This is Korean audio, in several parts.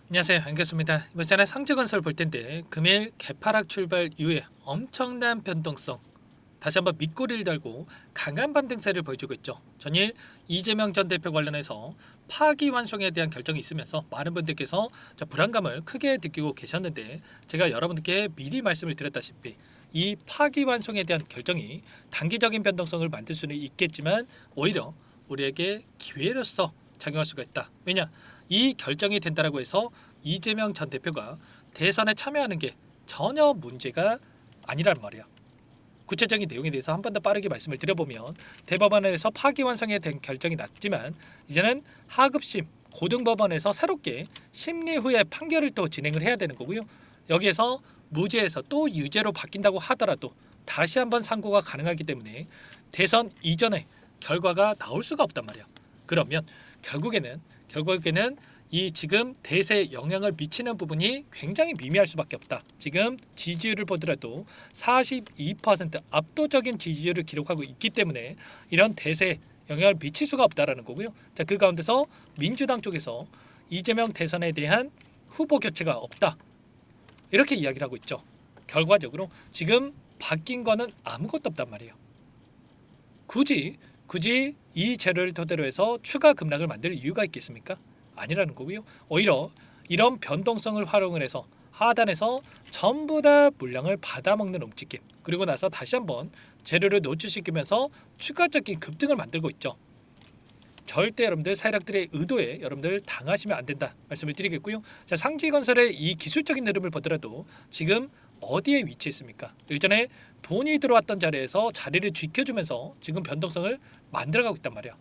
안녕하세요. 반갑습니다. 이번 시간에 상주건설 볼 텐데 금일 개파락 출발 이후에 엄청난 변동성 다시 한번 밑꼬리를 달고 강한 반등세를 보여주고 있죠. 전일 이재명 전 대표 관련해서 파기환송에 대한 결정이 있으면서 많은 분들께서 불안감을 크게 느끼고 계셨는데 제가 여러분들께 미리 말씀을 드렸다시피 이 파기환송에 대한 결정이 단기적인 변동성을 만들 수는 있겠지만 오히려 우리에게 기회로서 작용할 수가 있다. 왜냐? 이 결정이 된다라고 해서 이재명 전 대표가 대선에 참여하는 게 전혀 문제가 아니란 말이야. 구체적인 내용에 대해서 한 번 더 빠르게 말씀을 드려보면 대법원에서 파기환송에 대한 결정이 났지만 이제는 하급심 고등법원에서 새롭게 심리 후에 판결을 또 진행을 해야 되는 거고요. 여기에서 무죄에서 또 유죄로 바뀐다고 하더라도 다시 한번 상고가 가능하기 때문에 대선 이전에 결과가 나올 수가 없단 말이야. 그러면 결국에는 이 지금 대세에 영향을 미치는 부분이 굉장히 미미할 수밖에 없다. 지금 지지율을 보더라도 42% 압도적인 지지율을 기록하고 있기 때문에 이런 대세에 영향을 미칠 수가 없다라는 거고요. 자, 그 가운데서 민주당 쪽에서 이재명 대선에 대한 후보 교체가 없다. 이렇게 이야기를 하고 있죠. 결과적으로 지금 바뀐 거는 아무것도 없단 말이에요. 굳이 이 재료를 토대로 해서 추가 급락을 만들 이유가 있겠습니까? 아니라는 거고요. 오히려 이런 변동성을 활용을 해서 하단에서 전부 다 물량을 받아먹는 움직임, 그리고 나서 다시 한번 재료를 노출시키면서 추가적인 급등을 만들고 있죠. 절대 여러분들 세력들의 의도에 여러분들 당하시면 안 된다 말씀을 드리겠고요. 자, 상지건설의 이 기술적인 흐름을 보더라도 지금 어디에 위치했습니까? 일전에 돈이 들어왔던 자리에서 자리를 지켜주면서 지금 변동성을 만들어가고 있단 말이야.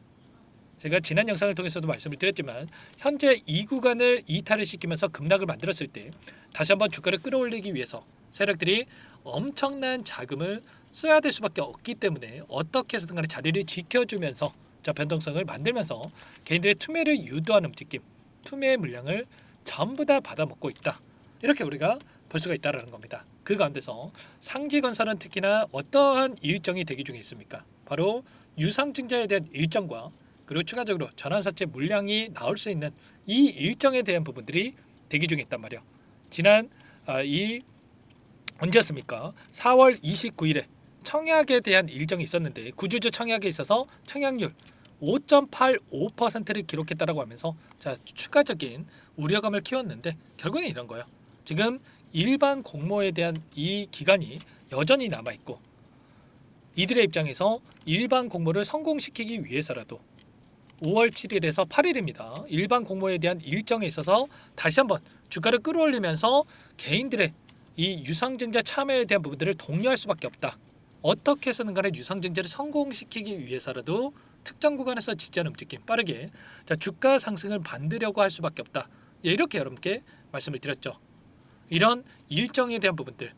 제가 지난 영상을 통해서도 말씀을 드렸지만 현재 이 구간을 이탈을 시키면서 급락을 만들었을 때 다시 한번 주가를 끌어올리기 위해서 세력들이 엄청난 자금을 써야 될 수밖에 없기 때문에 어떻게 해서든 간에 자리를 지켜주면서 변동성을 만들면서 개인들의 투매를 유도하는 움직임, 투매의 물량을 전부 다 받아먹고 있다. 이렇게 우리가 볼 수가 있다는 겁니다. 그 가운데서 상지건설은 특히나 어떠한 일정이 대기 중에 있습니까? 바로 유상증자에 대한 일정과 그리고 추가적으로 전환사채 물량이 나올 수 있는 이 일정에 대한 부분들이 대기 중에 있단 말이에요. 지난 이 언제였습니까? 4월 29일에 청약에 대한 일정이 있었는데 구주주 청약에 있어서 청약률 5.85%를 기록했다라고 하면서 추가적인 우려감을 키웠는데 결국엔 이런 거예요. 지금 일반 공모에 대한 이 기간이 여전히 남아 있고 이들의 입장에서 일반 공모를 성공시키기 위해서라도 5월 7일에서 8일입니다. 일반 공모에 대한 일정에 있어서 다시 한번 주가를 끌어올리면서 개인들의 이 유상증자 참여에 대한 부분들을 독려할 수밖에 없다. 어떻게 해서든 간에 유상증자를 성공시키기 위해서라도 특정 구간에서 지지하는 움직임 빠르게 주가 상승을 만들려고 할 수밖에 없다. 이렇게 여러분께 말씀을 드렸죠. 이런 일정에 대한 부분들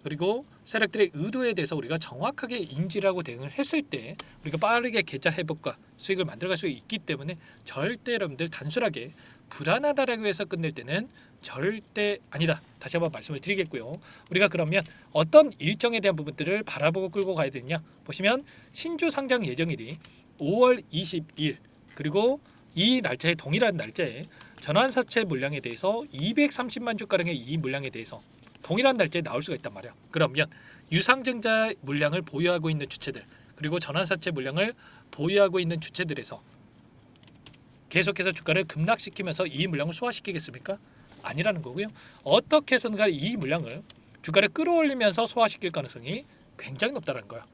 그리고 세력들의 의도에 대해서 우리가 정확하게 인지를 하고 대응을 했을 때 우리가 빠르게 계좌 회복과 수익을 만들어갈 수 있기 때문에 절대 여러분들 단순하게 불안하다라고 해서 끝낼 때는 절대 아니다. 다시 한번 말씀을 드리겠고요. 우리가 그러면 어떤 일정에 대한 부분들을 바라보고 끌고 가야 되냐 보시면 신주 상장 예정일이 5월 20일 그리고 이 날짜에 동일한 날짜에 전환사채 물량에 대해서 230만 주가량의 이 물량에 대해서 동일한 날짜에 나올 수가 있단 말이야. 그러면 유상증자 물량을 보유하고 있는 주체들 그리고 전환사채 물량을 보유하고 있는 주체들에서 계속해서 주가를 급락시키면서 이 물량을 소화시키겠습니까? 아니라는 거고요. 어떻게 해서든 간에 이 물량을 주가를 끌어올리면서 소화시킬 가능성이 굉장히 높다는 거야.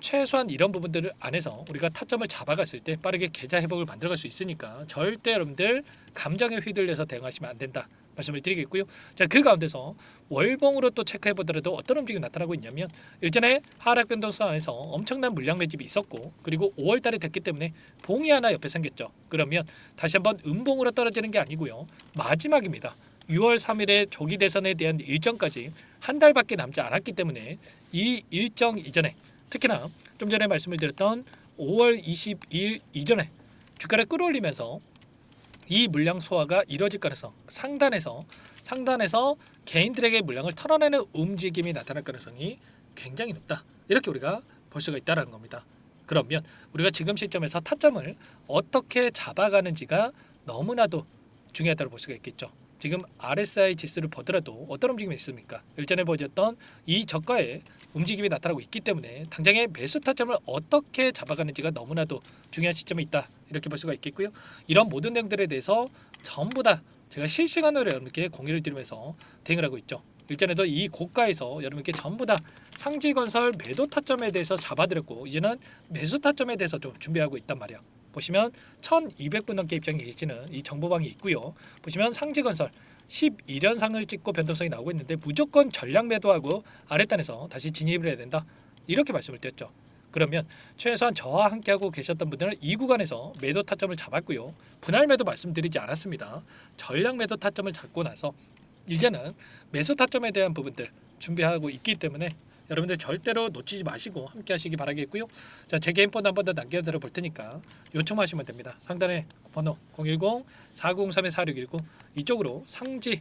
최소한 이런 부분들 안에서 우리가 타점을 잡아갔을 때 빠르게 계좌 회복을 만들어갈 수 있으니까 절대 여러분들 감정에 휘둘려서 대응하시면 안 된다 말씀을 드리겠고요. 자, 그 가운데서 월봉으로 또 체크해 보더라도 어떤 움직임이 나타나고 있냐면 일전에 하락 변동성 안에서 엄청난 물량 매집이 있었고 그리고 5월 달에 됐기 때문에 봉이 하나 옆에 생겼죠. 그러면 다시 한번 음봉으로 떨어지는 게 아니고요. 마지막입니다. 6월 3일에 조기 대선에 대한 일정까지 한 달밖에 남지 않았기 때문에 이 일정 이전에 특히나 좀 전에 말씀을 드렸던 5월 22일 이전에 주가를 끌어올리면서 이 물량 소화가 이뤄질 가능성 상단에서 개인들에게 물량을 털어내는 움직임이 나타날 가능성이 굉장히 높다. 이렇게 우리가 볼 수가 있다는 겁니다. 그러면 우리가 지금 시점에서 타점을 어떻게 잡아가는지가 너무나도 중요하다고 볼 수가 있겠죠. 지금 RSI 지수를 보더라도 어떤 움직임이 있습니까? 일전에 보여줬던 이 저가의 움직임이 나타나고 있기 때문에 당장의 매수 타점을 어떻게 잡아가는지가 너무나도 중요한 시점에 있다 이렇게 볼 수가 있겠고요. 이런 모든 내용들에 대해서 전부 다 제가 실시간으로 여러분께 공유를 드리면서 대응을 하고 있죠. 일전에도 이 고가에서 여러분께 전부 다 상지건설 매도 타점에 대해서 잡아드렸고 이제는 매수 타점에 대해서 좀 준비하고 있단 말이야. 보시면 1200분 넘게 입장이 계시는 이 정보방이 있고요. 보시면 상지건설 11연상을 찍고 변동성이 나오고 있는데 무조건 전량 매도하고 아랫단에서 다시 진입을 해야 된다. 이렇게 말씀을 드렸죠. 그러면 최소한 저와 함께하고 계셨던 분들은 이 구간에서 매도 타점을 잡았고요. 분할 매도 말씀드리지 않았습니다. 전량 매도 타점을 잡고 나서 이제는 매수 타점에 대한 부분들 준비하고 있기 때문에 여러분들 절대로 놓치지 마시고 함께 하시기 바라겠고요. 자, 제 개인 번호 한 번 더 남겨드려 볼 테니까 요청하시면 됩니다. 상단에 번호 010-403-4619 이쪽으로 상지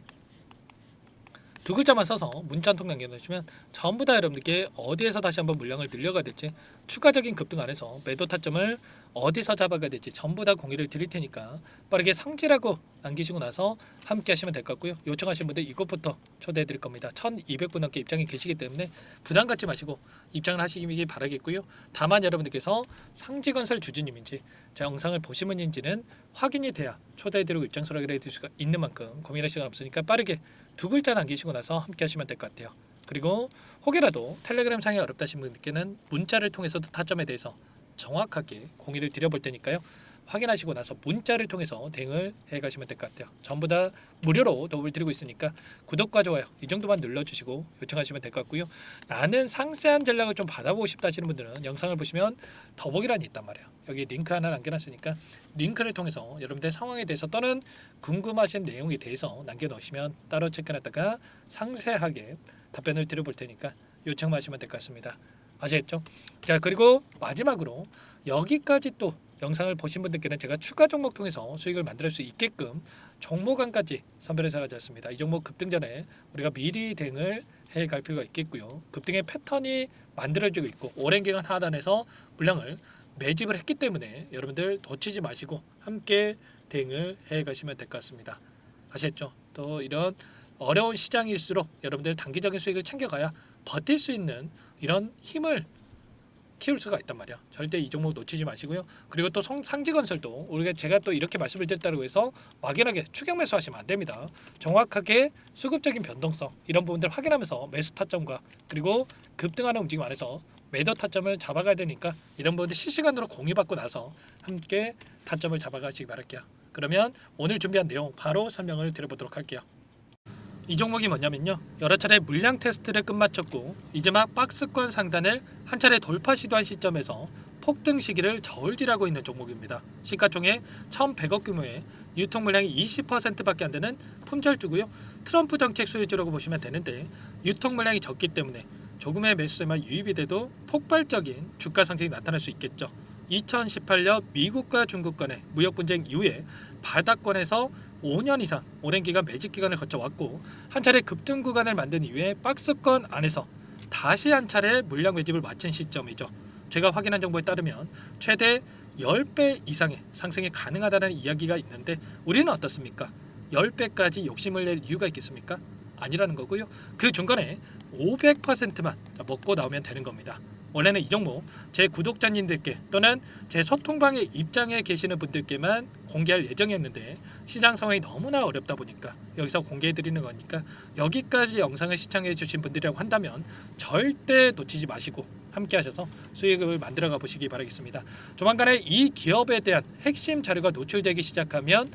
두 글자만 써서 문자 한 통 남겨주시면 전부 다 여러분들께 어디에서 다시 한번 물량을 늘려가야 될지 추가적인 급등 안에서 매도 타점을 어디서 잡아가야 될지 전부 다 공유를 드릴 테니까 빠르게 상지라고 남기시고 나서 함께 하시면 될 것 같고요. 요청하신 분들 이것부터 초대해 드릴 겁니다. 1200분 넘게 입장이 계시기 때문에 부담 갖지 마시고 입장을 하시기 바라겠고요. 다만 여러분들께서 상지건설 주주님인지 제 영상을 보신 분인지는 확인이 돼야 초대해 드리고 입장 수락을 해드릴 수가 있는 만큼 고민할 시간 없으니까 빠르게 두 글자 남기시고 나서 함께 하시면 될 것 같아요. 그리고 혹여라도 텔레그램 상에 어렵다신 분들께는 문자를 통해서도 타점에 대해서 정확하게 공유를 드려볼 테니까요. 확인하시고 나서 문자를 통해서 대응을 해가시면 될 것 같아요. 전부 다 무료로 도움을 드리고 있으니까 구독과 좋아요 이 정도만 눌러주시고 요청하시면 될 것 같고요. 나는 상세한 전략을 좀 받아보고 싶다 하시는 분들은 영상을 보시면 더보기란이 있단 말이에요. 여기 링크 하나 남겨놨으니까 링크를 통해서 여러분들 상황에 대해서 또는 궁금하신 내용에 대해서 남겨놓으시면 따로 체크해놨다가 상세하게 답변을 드려볼 테니까 요청하시면 될 것 같습니다. 아시겠죠? 자, 그리고 마지막으로 여기까지 또 영상을 보신 분들께는 제가 추가 종목 통해서 수익을 만들 수 있게끔 종목안까지 선별해서 가져왔습니다. 이 종목 급등 전에 우리가 미리 대응을 해갈 필요가 있겠고요. 급등의 패턴이 만들어지고 있고 오랜 기간 하단에서 물량을 매집을 했기 때문에 여러분들 놓치지 마시고 함께 대응을 해가시면 될 것 같습니다. 아시겠죠? 또 이런 어려운 시장일수록 여러분들 단기적인 수익을 챙겨가야 버틸 수 있는 이런 힘을 키울 수가 있단 말이야. 절대 이 종목 놓치지 마시고요. 그리고 또 상지건설도 우리가 제가 또 이렇게 말씀을 드렸다고 해서 막연하게 추격 매수하시면 안 됩니다. 정확하게 수급적인 변동성 이런 부분들 확인하면서 매수 타점과 그리고 급등하는 움직임 안에서 매도 타점을 잡아가야 되니까 이런 부분들 실시간으로 공유받고 나서 함께 타점을 잡아가시기 바랄게요. 그러면 오늘 준비한 내용 바로 설명을 드려보도록 할게요. 이 종목이 뭐냐면요, 여러 차례 물량 테스트를 끝마쳤고 이제 막 박스권 상단을 한 차례 돌파 시도한 시점에서 폭등 시기를 저울질하고 있는 종목입니다. 시가총액 1,100억 규모의 유통 물량이 20%밖에 안 되는 품절주고요. 트럼프 정책 수혜주라고 보시면 되는데 유통 물량이 적기 때문에 조금의 매수세만 유입이 돼도 폭발적인 주가 상승이 나타날 수 있겠죠. 2018년 미국과 중국 간의 무역 분쟁 이후에 바닥권에서 5년 이상 오랜 기간 매집 기간을 거쳐왔고 한 차례 급등 구간을 만든 이후에 박스권 안에서 다시 한 차례 물량 매집을 마친 시점이죠. 제가 확인한 정보에 따르면 최대 10배 이상의 상승이 가능하다는 이야기가 있는데 우리는 어떻습니까? 10배까지 욕심을 낼 이유가 있겠습니까? 아니라는 거고요. 그 중간에 500%만 먹고 나오면 되는 겁니다. 원래는 이 종목 제 구독자님들께 또는 제 소통방에 입장해 계시는 분들께만 공개할 예정이었는데 시장 상황이 너무나 어렵다 보니까 여기서 공개해 드리는 거니까 여기까지 영상을 시청해 주신 분들이라고 한다면 절대 놓치지 마시고 함께 하셔서 수익을 만들어가 보시기 바라겠습니다. 조만간에 이 기업에 대한 핵심 자료가 노출되기 시작하면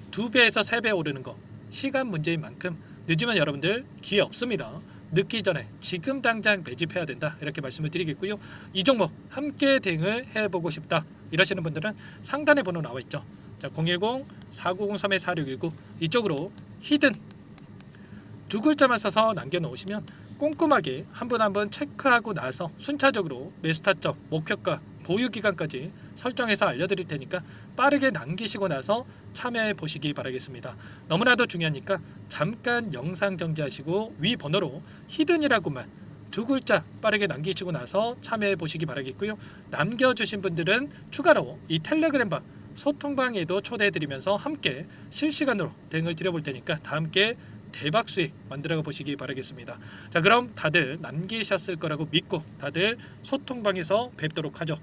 2배에서 3배 오르는 거 시간 문제인 만큼 늦으면 여러분들 기회 없습니다. 늦기 전에 지금 당장 매집해야 된다 이렇게 말씀을 드리겠고요. 이 종목 함께 대응을 해보고 싶다 이러시는 분들은 상단에 번호 나와 있죠. 자, 010-4903-4619 이쪽으로 히든 두 글자만 써서 남겨놓으시면 꼼꼼하게 한 분 한 분 체크하고 나서 순차적으로 매수 타점, 목표가, 보유 기간까지 설정해서 알려드릴 테니까 빠르게 남기시고 나서 참여해 보시기 바라겠습니다. 너무나도 중요하니까 잠깐 영상 정지하시고 위 번호로 히든이라고만 두 글자 빠르게 남기시고 나서 참여해 보시기 바라겠고요. 남겨주신 분들은 추가로 이 텔레그램방 소통방에도 초대해드리면서 함께 실시간으로 대응을 드려볼 테니까 다 함께 대박 수익 만들어 보시기 바라겠습니다. 자, 그럼 다들 남기셨을 거라고 믿고 다들 소통방에서 뵙도록 하죠.